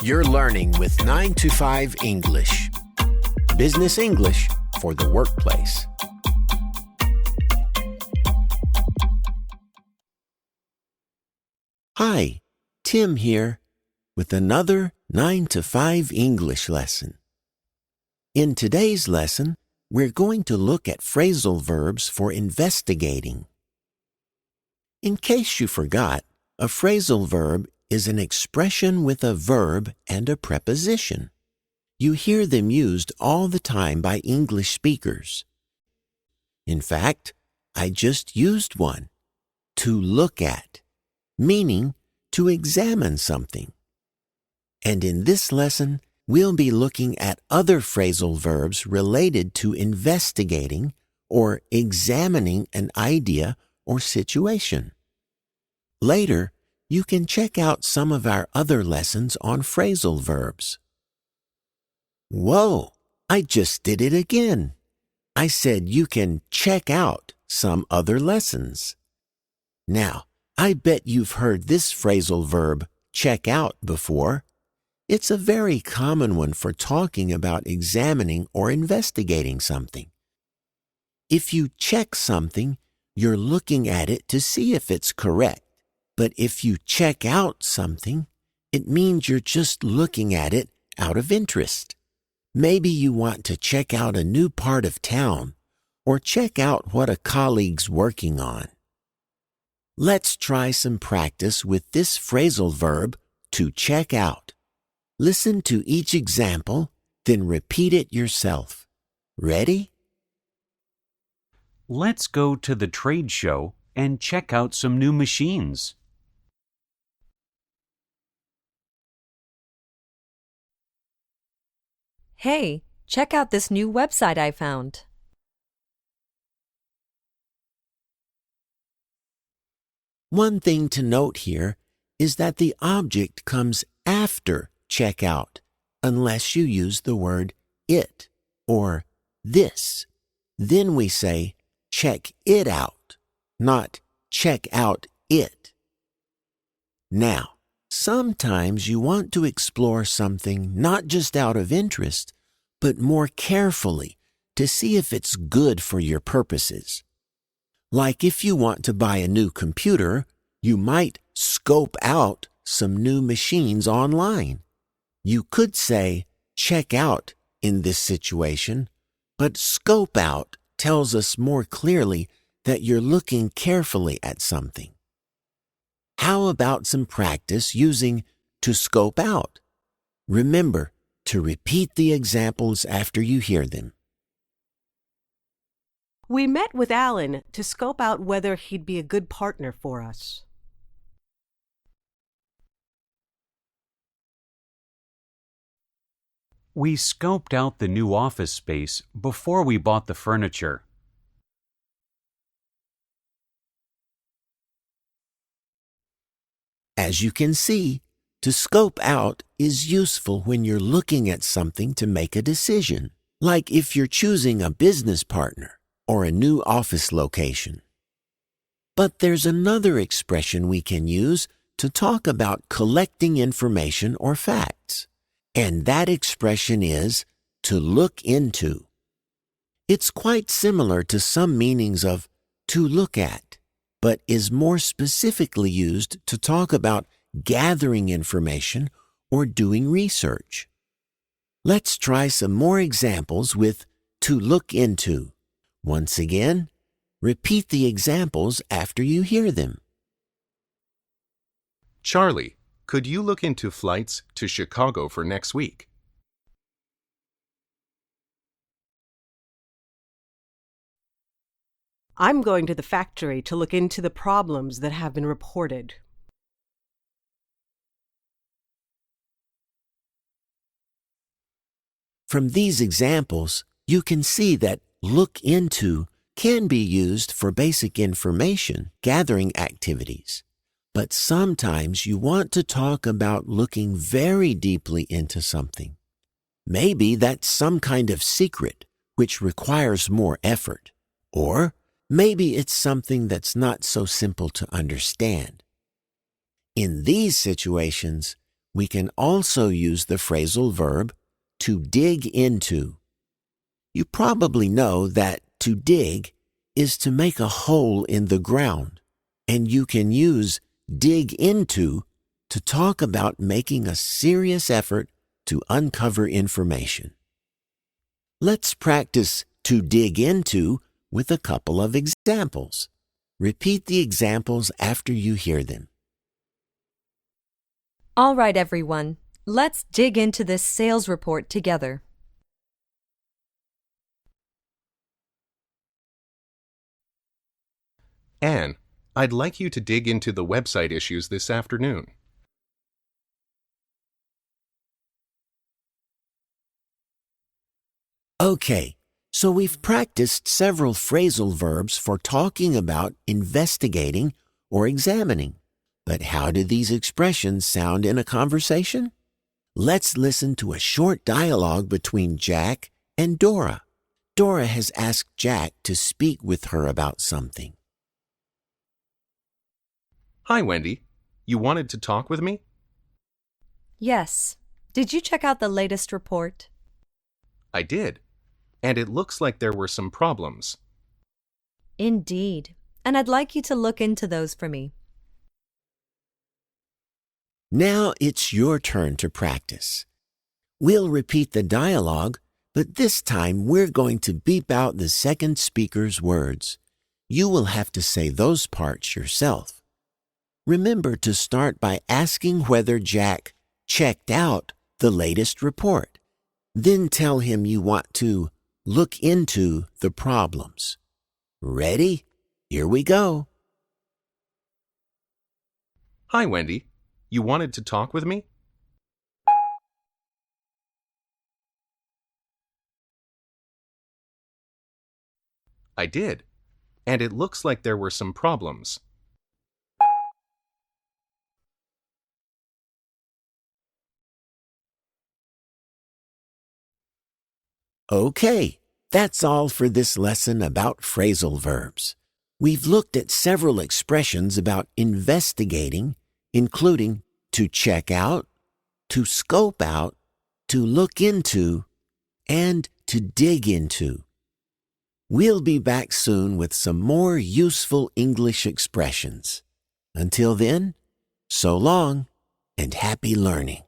You're learning with 9 to 5 English. Business English for the workplace. Hi, Tim here with another 9 to 5 English lesson. In today's lesson, we're going to look at phrasal verbs for investigating. In case you forgot, a phrasal verb is an expression with a verb and a preposition. You hear them used all the time by English speakers. In fact, I just used one, to look at, meaning to examine something. And in this lesson, we'll be looking at other phrasal verbs related to investigating or examining an idea or situation. Later, you can check out some of our other lessons on phrasal verbs. Whoa, I just did it again. I said you can check out some other lessons. Now, I bet you've heard this phrasal verb, check out, before. It's a very common one for talking about examining or investigating something. If you check something, you're looking at it to see if it's correct. But if you check out something, it means you're just looking at it out of interest. Maybe you want to check out a new part of town or check out what a colleague's working on. Let's try some practice with this phrasal verb, to check out. Listen to each example, then repeat it yourself. Ready? Let's go to the trade show and check out some new machines. Hey, check out this new website I found. One thing to note here is that the object comes after check out, unless you use the word it or this. Then we say check it out, not check out it. Now, sometimes you want to explore something not just out of interest, but more carefully to see if it's good for your purposes. Like if you want to buy a new computer, you might scope out some new machines online. You could say check out in this situation, but scope out tells us more clearly that you're looking carefully at something. How about some practice using to scope out? Remember to repeat the examples after you hear them. We met with Alan to scope out whether he'd be a good partner for us. We scoped out the new office space before we bought the furniture. As you can see, to scope out is useful when you're looking at something to make a decision, like if you're choosing a business partner or a new office location. But there's another expression we can use to talk about collecting information or facts, and that expression is to look into. It's quite similar to some meanings of to look at, but is more specifically used to talk about gathering information or doing research. Let's try some more examples with to look into. Once again, repeat the examples after you hear them. Charlie, could you look into flights to Chicago for next week? I'm going to the factory to look into the problems that have been reported. From these examples, you can see that look into can be used for basic information gathering activities. But sometimes you want to talk about looking very deeply into something. Maybe that's some kind of secret which requires more effort. Or maybe it's something that's not so simple to understand. In these situations, we can also use the phrasal verb to dig into. You probably know that to dig is to make a hole in the ground, and you can use dig into to talk about making a serious effort to uncover information. Let's practice to dig into with a couple of examples. Repeat the examples after you hear them. All right, everyone. Let's dig into this sales report together. Anne, I'd like you to dig into the website issues this afternoon. Okay, so we've practiced several phrasal verbs for talking about investigating or examining. But how do these expressions sound in a conversation? Let's listen to a short dialogue between Jack and Dora. Dora has asked Jack to speak with her about something. Hi, Wendy. You wanted to talk with me? Yes. Did you check out the latest report? I did. And it looks like there were some problems. Indeed. And I'd like you to look into those for me. Now it's your turn to practice. We'll repeat the dialogue, but this time we're going to beep out the second speaker's words. You will have to say those parts yourself. Remember to start by asking whether Jack checked out the latest report. Then tell him you want to look into the problems. Ready? Here we go. Hi, Wendy. You wanted to talk with me? I did. And it looks like there were some problems. Okay, that's all for this lesson about phrasal verbs. We've looked at several expressions about investigating, including to check out, to scope out, to look into, and to dig into. We'll be back soon with some more useful English expressions. Until then, so long and happy learning.